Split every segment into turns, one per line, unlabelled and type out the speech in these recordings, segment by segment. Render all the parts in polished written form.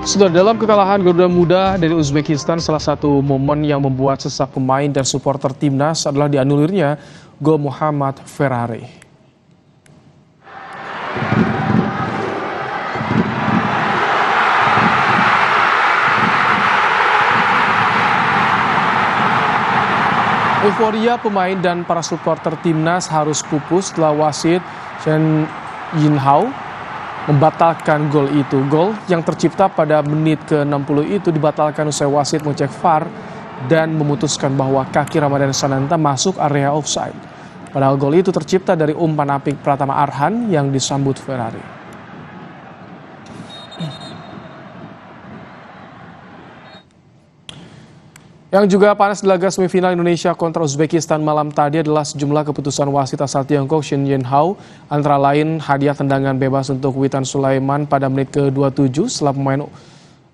Sudah dalam kekalahan Garuda Muda dari Uzbekistan, salah satu momen yang membuat sesak pemain dan supporter timnas adalah dianulirnya gol Muhammad Ferrari. Euforia pemain dan para supporter timnas harus pupus setelah wasit Chen Yinhao membatalkan gol itu. Gol yang tercipta pada menit ke-60 itu dibatalkan usai wasit mengecek VAR dan memutuskan bahwa kaki Ramadan Sananta masuk area offside. Padahal gol itu tercipta dari umpan apik Pratama Arhan yang disambut Ferrari. Yang juga panas di laga semifinal Indonesia kontra Uzbekistan malam tadi adalah sejumlah keputusan wasit asal Tiongkok Shin Yinhao, antara lain hadiah tendangan bebas untuk Witan Sulaiman pada menit ke-27 setelah pemain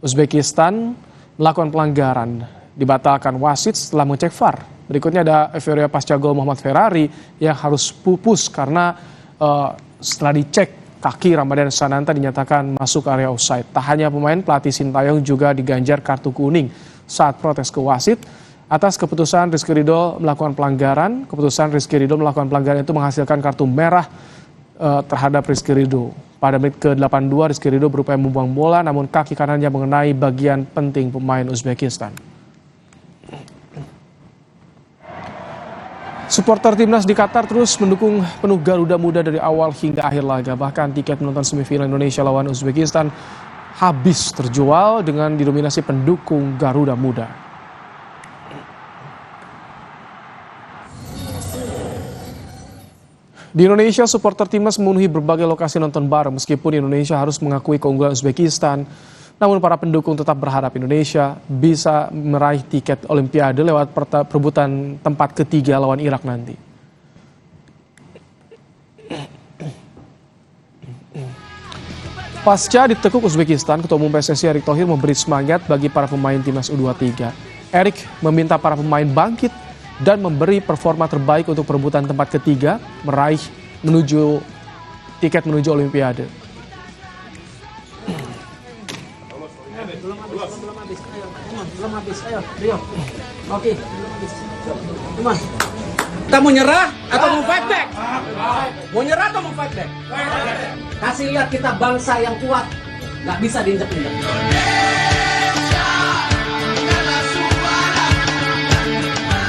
Uzbekistan melakukan pelanggaran. Dibatalkan wasit setelah mengecek VAR. Berikutnya ada euforia pasca gol Muhammad Ferrari yang harus pupus karena setelah dicek kaki Ramadan Sananta dinyatakan masuk area offside. Tak hanya pemain, pelatih Sintayong juga diganjar kartu kuning saat protes ke wasit atas keputusan Rizky Ridho melakukan pelanggaran. Keputusan Rizky Ridho melakukan pelanggaran itu menghasilkan kartu merah terhadap Rizky Ridho. Pada menit ke-82 Rizky Ridho berupaya membuang bola namun kaki kanannya mengenai bagian penting pemain Uzbekistan. Supporter timnas di Qatar terus mendukung penuh Garuda Muda dari awal hingga akhir laga. Bahkan tiket menonton semifinal Indonesia lawan Uzbekistan habis terjual dengan didominasi pendukung Garuda Muda. Di Indonesia, supporter timnas memenuhi berbagai lokasi nonton bareng meskipun Indonesia harus mengakui keunggulan Uzbekistan. Namun para pendukung tetap berharap Indonesia bisa meraih tiket Olimpiade lewat perebutan tempat ketiga lawan Irak nanti. Pasca ditekuk Uzbekistan, Ketua Umum PSSI Erick Thohir memberi semangat bagi para pemain timnas U23. Erick meminta para pemain bangkit dan memberi performa terbaik untuk perebutan tempat ketiga, meraih tiket menuju Olimpiade.
Belum habis, ayo, Rio. Oke, Cuman, kita mau nyerah atau mau fight back? Mau nyerah atau mau fight back? Kasih lihat kita bangsa yang kuat, nggak bisa diinjak-injak.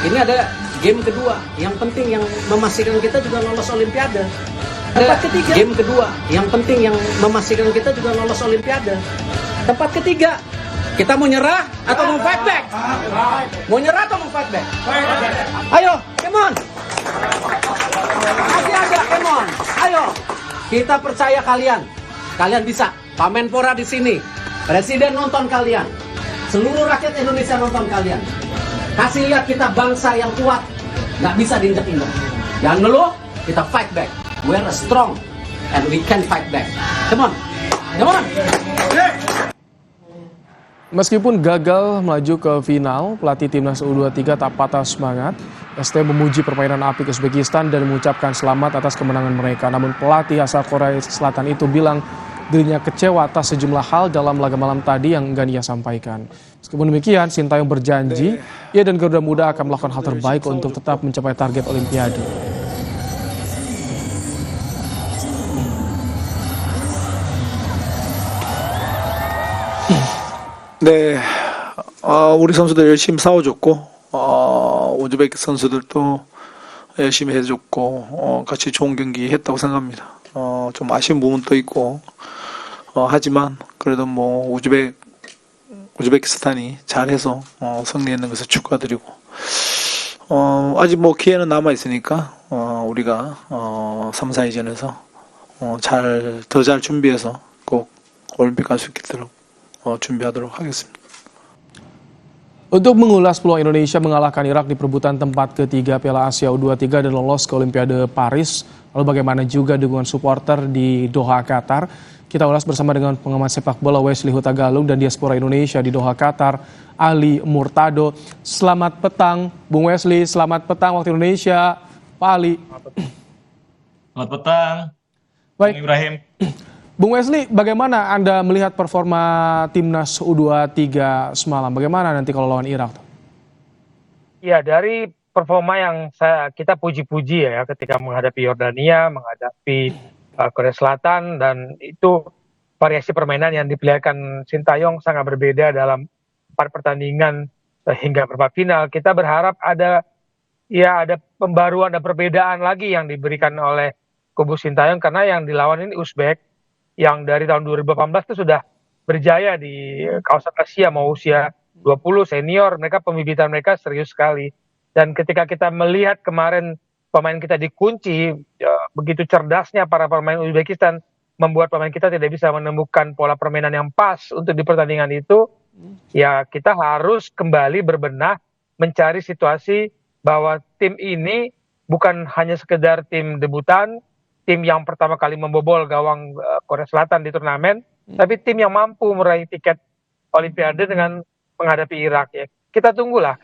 Ini ada game kedua, yang penting yang memastikan kita juga lolos Olimpiade. Tempat ketiga. Game kedua, yang penting yang memastikan kita juga lolos Olimpiade. Tempat ketiga. Kita mau nyerah atau mau fight back? Mau nyerah atau mau fight back? Ayo, come on. Masih ada, come on. Ayo. Kita percaya kalian. Kalian bisa. Pak Menpora di sini. Presiden nonton kalian. Seluruh rakyat Indonesia nonton kalian. Kasih lihat kita bangsa yang kuat. Nggak bisa diinjak-injak. Jangan ngeluh, kita fight back. We're strong and we can fight back. Come on. Come on.
Meskipun gagal melaju ke final, pelatih timnas U23 tak patah semangat. ST memuji permainan apik Uzbekistan dan mengucapkan selamat atas kemenangan mereka. Namun pelatih asal Korea Selatan itu bilang dirinya kecewa atas sejumlah hal dalam laga malam tadi yang enggan ia sampaikan. Meskipun demikian, Sintayong berjanji ia dan Garuda Muda akan melakukan hal terbaik untuk tetap mencapai target Olimpiade.
네, 우리 선수들 열심히 싸워줬고, 우즈베키 선수들도 열심히 해줬고, 같이 좋은 경기 했다고 생각합니다. 좀 아쉬운 부분도 있고, 하지만 그래도 뭐 우즈베키스탄이 잘해서 승리했는 것을 축하드리고, 아직 뭐 기회는 남아 있으니까 우리가 3, 4위전에서 더 잘 준비해서 꼭 올림픽 갈 수 있도록 준비하도록 하겠습니다.
Untuk mengulas peluang Indonesia mengalahkan Irak di perebutan tempat ketiga Piala Asia U23 dan lolos ke Olimpiade Paris, lalu bagaimana juga dukungan supporter di Doha, Qatar, kita ulas bersama dengan pengamat sepak bola Wesley Huta Galung dan diaspora Indonesia di Doha, Qatar, Ali Murtado. Selamat petang, Bung Wesley. Selamat petang waktu Indonesia, Pak Ali.
Selamat petang,
Baik,
Bung Ibrahim.
Bung Wesley, bagaimana Anda melihat performa timnas U23 semalam? Bagaimana nanti kalau lawan Irak?
Ya, dari performa yang kita puji-puji ya ketika menghadapi Yordania, menghadapi Korea Selatan, dan itu variasi permainan yang diperlihatkan Sintayong sangat berbeda dalam 4 pertandingan hingga perempat final. Kita berharap ada pembaruan dan perbedaan lagi yang diberikan oleh kubu Sintayong, karena yang dilawan ini Uzbek yang dari tahun 2018 itu sudah berjaya di kawasan Asia, mau usia 20 senior, pembibitan mereka serius sekali. Dan ketika kita melihat kemarin pemain kita dikunci, begitu cerdasnya para pemain Uzbekistan membuat pemain kita tidak bisa menemukan pola permainan yang pas untuk di pertandingan itu, ya kita harus kembali berbenah mencari situasi bahwa tim ini bukan hanya sekedar tim debutan, tim yang pertama kali membobol gawang Korea Selatan di turnamen, tapi tim yang mampu meraih tiket Olimpiade dengan menghadapi Irak ya. Kita tunggulah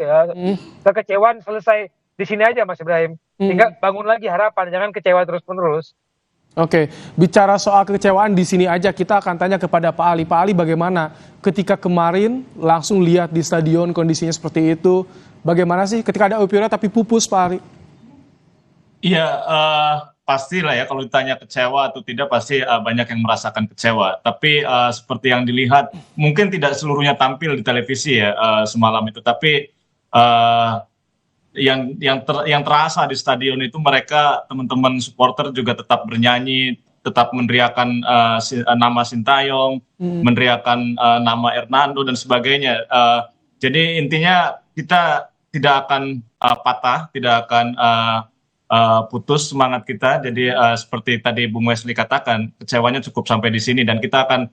kekecewaan selesai di sini aja Mas Ibrahim. Tinggal bangun lagi harapan, jangan kecewa terus-menerus.
Oke, bicara soal kekecewaan di sini aja, kita akan tanya kepada Pak Ali. Pak Ali, bagaimana ketika kemarin langsung lihat di stadion kondisinya seperti itu? Bagaimana sih ketika ada euphoria tapi pupus, Pak Ali?
Iya, pastilah ya kalau ditanya kecewa atau tidak, pasti banyak yang merasakan kecewa. Tapi seperti yang dilihat, mungkin tidak seluruhnya tampil di televisi ya semalam itu. Tapi yang terasa di stadion itu, mereka teman-teman supporter juga tetap bernyanyi, tetap meneriakan nama Sintayong, meneriakan nama Hernando dan sebagainya. Jadi intinya kita tidak akan patah, tidak akan putus semangat kita. Jadi seperti tadi Bung Wesley katakan, kecewanya cukup sampai di sini, dan kita akan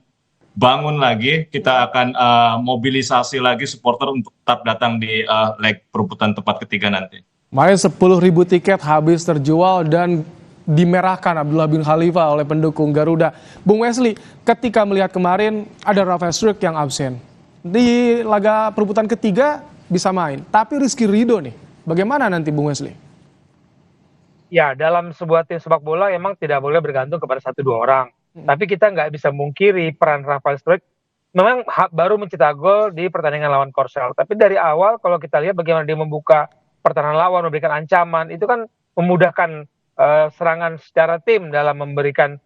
bangun lagi, kita akan mobilisasi lagi supporter untuk tetap datang di leg perebutan tempat ketiga nanti.
Kemarin 10.000 tiket habis terjual dan dimerahkan Abdullah bin Khalifa oleh pendukung Garuda. Bung Wesley, ketika melihat kemarin ada Rafael Struijk yang absen, di laga perebutan ketiga bisa main, tapi Rizky Ridho nih, bagaimana nanti Bung Wesley?
Ya, dalam sebuah tim sepak bola emang tidak boleh bergantung kepada 1-2 orang. Tapi kita nggak bisa mungkiri peran Rafael Struijk memang baru mencetak gol di pertandingan lawan Korsel. Tapi dari awal kalau kita lihat bagaimana dia membuka pertahanan lawan, memberikan ancaman, itu kan memudahkan serangan secara tim dalam memberikan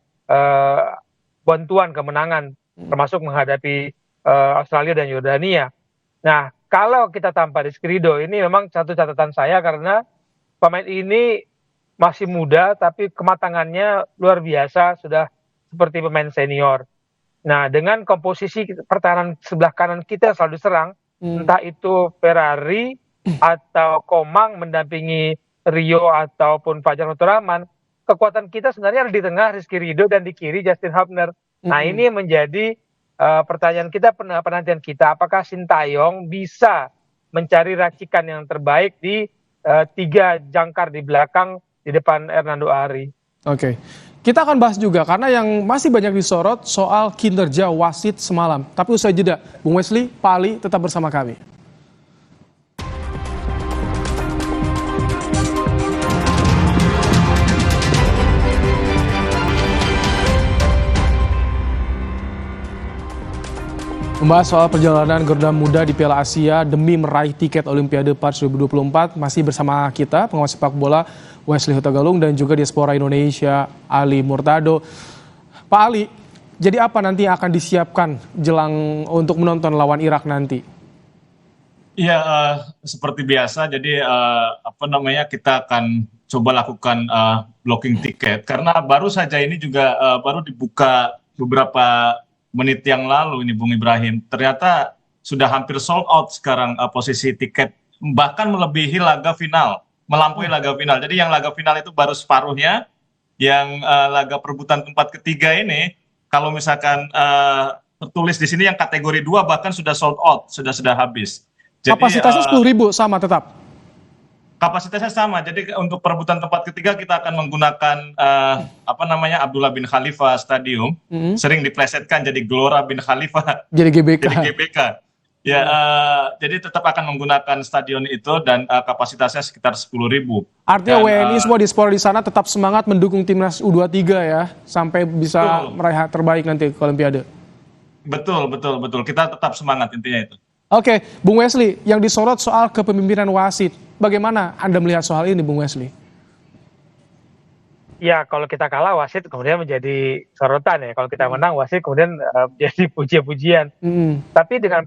bantuan kemenangan, termasuk menghadapi Australia dan Yordania. Nah, kalau kita tanpa Rizky Ridho, ini memang satu catatan saya, karena pemain ini masih muda tapi kematangannya luar biasa, sudah seperti pemain senior. Nah, dengan komposisi pertahanan sebelah kanan kita selalu diserang, entah itu Ferrari atau Komang mendampingi Rio ataupun Fajar Fatur Rahman, kekuatan kita sebenarnya ada di tengah Rizky Ridho dan di kiri Justin Hubner. Nah, ini menjadi pertanyaan kita, penantian kita, apakah Sintayong bisa mencari racikan yang terbaik di 3 jangkar di belakang di depan Hernando Ari.
Oke. Kita akan bahas juga karena yang masih banyak disorot soal kinerja wasit semalam. Tapi usai jeda, Bung Wesley, Pak Ali tetap bersama kami. Membahas soal perjalanan Garuda Muda di Piala Asia demi meraih tiket Olimpiade Paris 2024, masih bersama kita pengawas sepak bola Wesley Hutagalung dan juga diaspora Indonesia Ali Murtado. Pak Ali, jadi apa nanti yang akan disiapkan jelang untuk menonton lawan Irak nanti?
Iya, seperti biasa. Jadi kita akan coba lakukan blocking tiket, karena baru saja ini juga baru dibuka beberapa menit yang lalu ini Bung Ibrahim. Ternyata sudah hampir sold out sekarang posisi tiket, bahkan melebihi laga final, melampaui laga final. Jadi yang laga final itu baru separuhnya, yang laga perebutan tempat ketiga ini, kalau misalkan tertulis di sini yang kategori 2 bahkan sudah sold out, sudah habis. Jadi,
kapasitasnya 10.000 sama tetap?
Kapasitasnya sama. Jadi untuk perebutan tempat ketiga kita akan menggunakan Abdullah bin Khalifa Stadium. Sering diplesetkan jadi Gelora bin Khalifa.
Jadi GBK.
Ya, jadi tetap akan menggunakan stadion itu dan kapasitasnya sekitar 10.000.
Artinya
Dan,
WNI semua diaspora di sana tetap semangat mendukung timnas U23 ya, sampai bisa
Betul.
meraih terbaik nanti ke Olimpiade.
betul, betul, betul. Kita tetap semangat intinya itu.
Oke, Bung Wesley, yang disorot soal kepemimpinan wasit. Bagaimana Anda melihat soal ini, Bung Wesley?
Ya, kalau kita kalah wasit kemudian menjadi sorotan ya. Kalau kita menang wasit kemudian menjadi pujian-pujian. Tapi dengan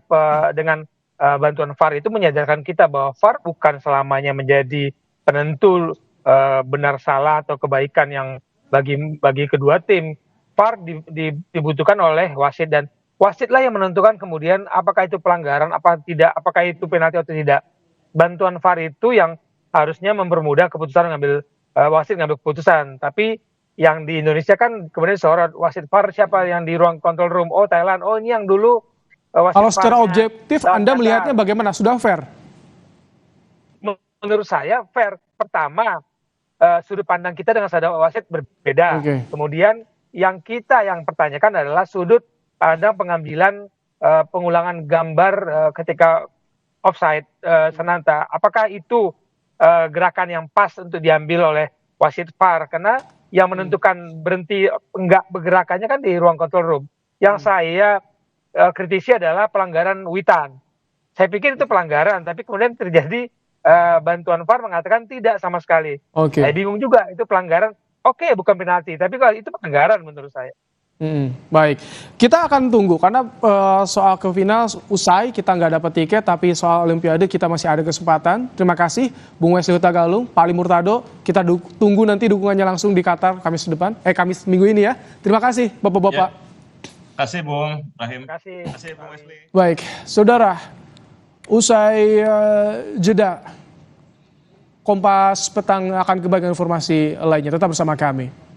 bantuan VAR itu menyadarkan kita bahwa VAR bukan selamanya menjadi penentu benar salah atau kebaikan yang bagi kedua tim. VAR dibutuhkan oleh wasit dan wasitlah yang menentukan kemudian apakah itu pelanggaran apa tidak, apakah itu penalti atau tidak. Bantuan VAR itu yang harusnya mempermudah keputusan wasit ngambil keputusan. Tapi yang di Indonesia kan kemudian sorot wasit VAR siapa yang di ruang control room? Oh, Thailand. Oh, ini yang dulu wasit
Kalau secara
VAR-nya
objektif
lawan
Anda
Qatar.
melihatnya bagaimana? Sudah fair?
Menurut saya fair. Pertama, sudut pandang kita dengan sadar wasit berbeda.
Oke.
Kemudian yang pertanyakan adalah sudut pandang pengambilan pengulangan gambar ketika offside Sananta. Apakah itu gerakan yang pas untuk diambil oleh wasit VAR? Karena yang menentukan berhenti enggak bergerakannya kan di ruang control room. Yang saya kritisi adalah pelanggaran Witan. Saya pikir itu pelanggaran, tapi kemudian terjadi bantuan VAR mengatakan tidak sama sekali.
Oke.
Saya bingung juga itu pelanggaran. Oke, bukan penalti, tapi kalau itu pelanggaran menurut saya.
Baik, kita akan tunggu karena soal ke final usai kita nggak dapat tiket, tapi soal Olimpiade kita masih ada kesempatan. Terima kasih Bung Wesley Huta Galung, Pak Ali Murtado. Kita tunggu nanti dukungannya langsung di Qatar Kamis minggu ini ya. Terima kasih Bapak-bapak.
Ya. Terima kasih Bung Rahim.
Terima kasih.
Terima kasih Bung Wesley.
Baik, saudara, usai jeda, Kompas Petang akan kembali dengan informasi lainnya. Tetap bersama kami.